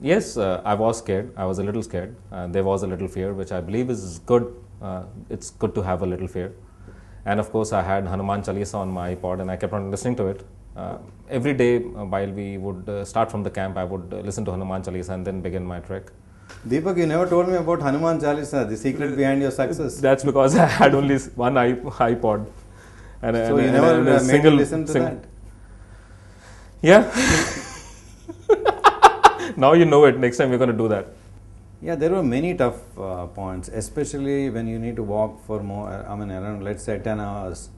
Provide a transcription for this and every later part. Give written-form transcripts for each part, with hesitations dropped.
Yes, I was scared. I was a little scared. There was a little fear, which I believe is good. It's good to have a little fear. And of course, I had Hanuman Chalisa on my iPod, and I kept on listening to it. Every day while we would start from the camp, I would listen to Hanuman Chalisa and then begin my trek. Deepak, you never told me about Hanuman Chalisa, the secret behind your success. That's because I had only one iPod. So you never made me listen to that? Yeah. Now you know it. Next time we're going to do that. Yeah, there were many tough points, especially when you need to walk for more, around, let's say 10 hours.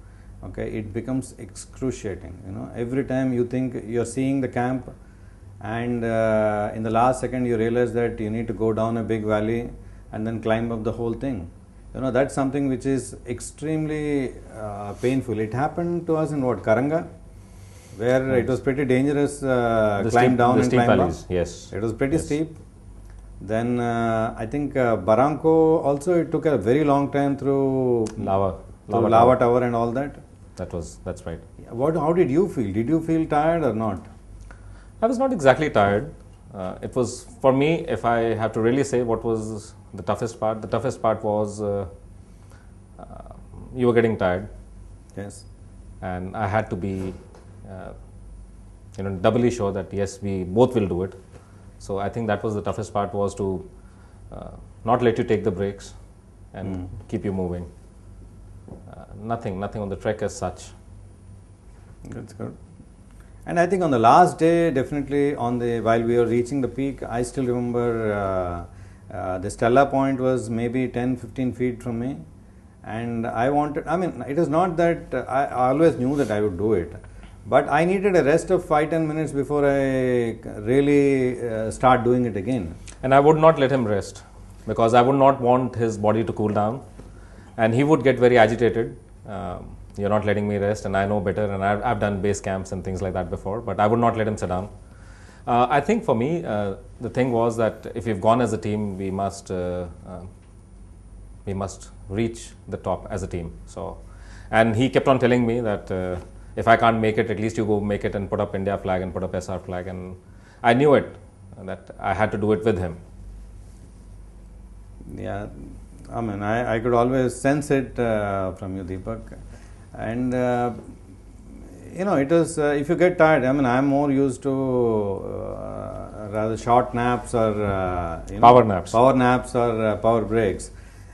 Okay, it becomes excruciating. Every time you think you're seeing the camp, and in the last second you realize that you need to go down a big valley and then climb up the whole thing. That's something which is extremely painful. It happened to us in Karanga, where it was pretty dangerous climb down and climb up. Yes, it was pretty steep. Then I think Barranco also, it took a very long time through lava tower and all that. That's right. How did you feel? Did you feel tired or not? I was not exactly tired. It was, for me, if I have to really say what was the toughest part was you were getting tired. Yes. And I had to be doubly sure that yes, we both will do it. So I think that was the toughest part, was to not let you take the breaks and keep you moving. Nothing on the trek as such. That's good. And I think on the last day, definitely while we were reaching the peak, I still remember the Stella point was maybe 10-15 feet from me. And it is not that I always knew that I would do it. But I needed a rest of 5-10 minutes before I really start doing it again. And I would not let him rest, because I would not want his body to cool down. And he would get very agitated. You're not letting me rest, and I know better, and I've done base camps and things like that before, but I would not let him sit down. I think for me, the thing was that if we've gone as a team, we must reach the top as a team. So, and he kept on telling me that if I can't make it, at least you go make it and put up India flag and put up Essar flag, and I knew it, that I had to do it with him. Yeah, I could always sense it from you, Deepak. And it was, if you get tired, I'm more used to rather short naps or power naps or power breaks.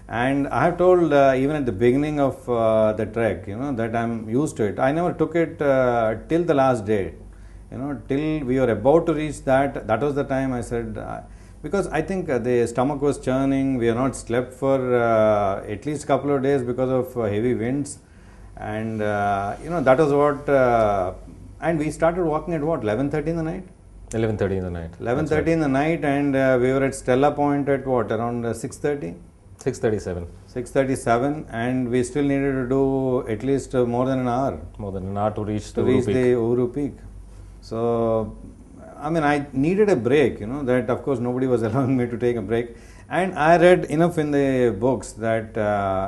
And I have told even at the beginning of the trek, that I'm used to it. I never took it till the last day, till we were about to reach that. That was the time I said, because I think the stomach was churning. We have not slept for at least a couple of days because of heavy winds. And that was what, and we started walking at 11:30 in the night? 11:30 in the night. 11:30 in the night, and we were at Stella Point at around 6:30? 6:37. 6:37, and we still needed to do at least more than an hour. More than an hour to reach the Uru Peak. So, I needed a break, that of course nobody was allowing me to take a break. And I read enough in the books that,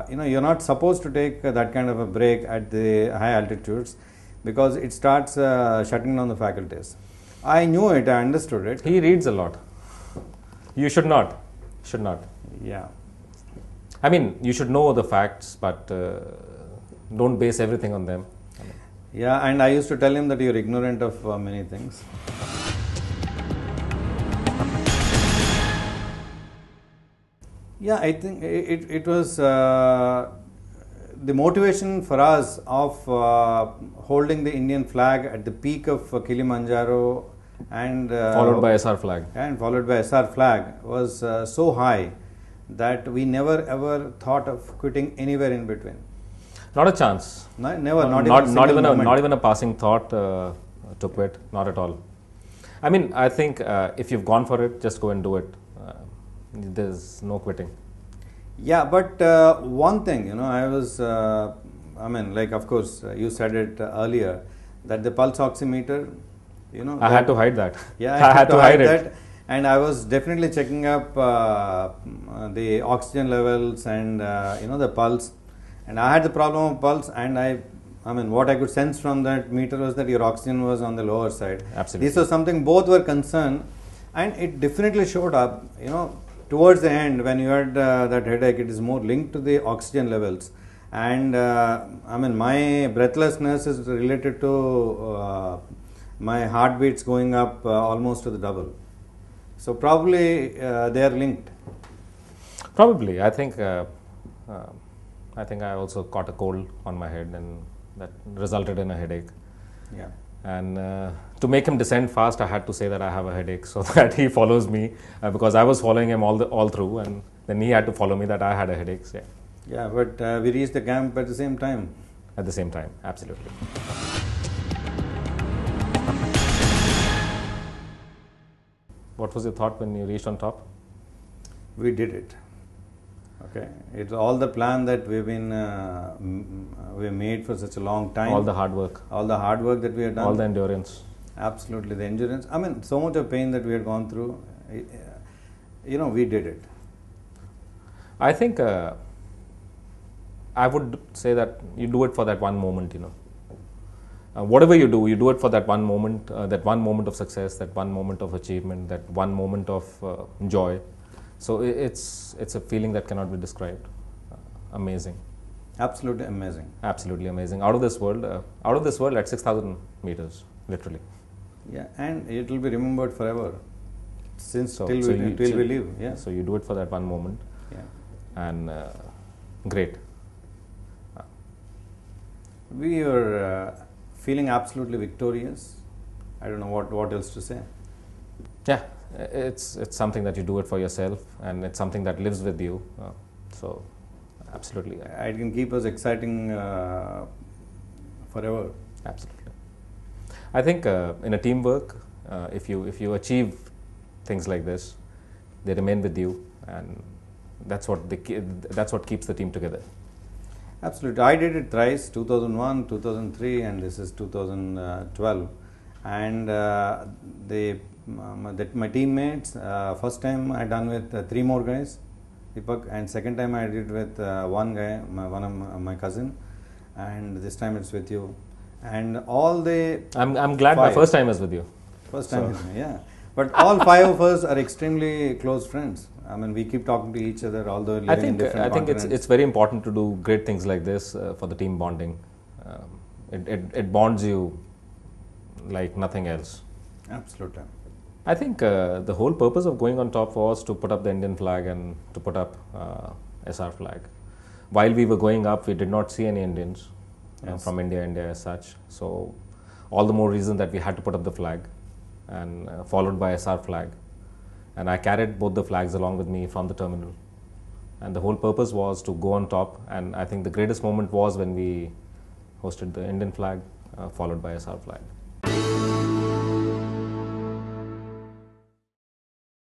you're not supposed to take that kind of a break at the high altitudes, because it starts shutting down the faculties. I knew it, I understood it. He reads a lot. You should not. Yeah. You should know the facts, but don't base everything on them. Yeah, and I used to tell him that you're ignorant of many things. Yeah, I think it was the motivation for us of holding the Indian flag at the peak of Kilimanjaro and followed by Essar flag. And followed by Essar flag was so high that we never ever thought of quitting anywhere in between. Not a chance. Never. Not even a passing thought to quit. Not at all. I think if you've gone for it, just go and do it. There's no quitting. Yeah, but one thing, I was, of course, you said it earlier, that the pulse oximeter, I had to hide that. Yeah, I had to hide that. And I was definitely checking up the oxygen levels and, the pulse. And I had the problem of pulse, and what I could sense from that meter was that your oxygen was on the lower side. Absolutely. This was something both were concerned. And it definitely showed up, towards the end when you had that headache. It is more linked to the oxygen levels. And my breathlessness is related to my heartbeats going up almost to the double. So probably they are linked. Probably. I think I also caught a cold on my head, and that resulted in a headache. Yeah. And to make him descend fast, I had to say that I have a headache, so that he follows me, because I was following him all through, and then he had to follow me that I had a headache. So, yeah. Yeah, but we reached the camp at the same time. At the same time, absolutely. What was your thought when you reached on top? We did it. Okay, it's all the plan that we've been we made for such a long time. All the hard work. All the hard work that we had done. All the endurance. Absolutely, the endurance. So much of pain that we had gone through. We did it. I think I would say that you do it for that one moment. Whatever you do it for that one moment of success, that one moment of achievement, that one moment of joy. So it's a feeling that cannot be described. Amazing. Absolutely amazing. Absolutely amazing. Out of this world at 6,000 meters, literally. Yeah, and it will be remembered forever. Till we live. Yeah. So you do it for that one moment. Yeah. And great. We were feeling absolutely victorious. I don't know what else to say. Yeah, it's something that you do it for yourself, and it's something that lives with you. So, absolutely. It can keep us exciting forever. Absolutely. I think in a teamwork, if you achieve things like this, they remain with you, and that's what keeps the team together. Absolutely. I did it thrice, 2001, 2003, and this is 2012. And my teammates, first time I done with 3 more guys, Deepak, and second time I did with one guy, one of my cousin, and this time it's with you. And all the I'm glad my first time is with you. First time with me, yeah. But all 5 of us are extremely close friends. We keep talking to each other, although living in different continents. It's very important to do great things like this for the team bonding. It bonds you like nothing else. Absolutely. I think the whole purpose of going on top was to put up the Indian flag and to put up Essar flag. While we were going up, we did not see any Indians from India as such. So all the more reason that we had to put up the flag, and followed by Essar flag. And I carried both the flags along with me from the terminal. And the whole purpose was to go on top. And I think the greatest moment was when we hosted the Indian flag, followed by Essar flag.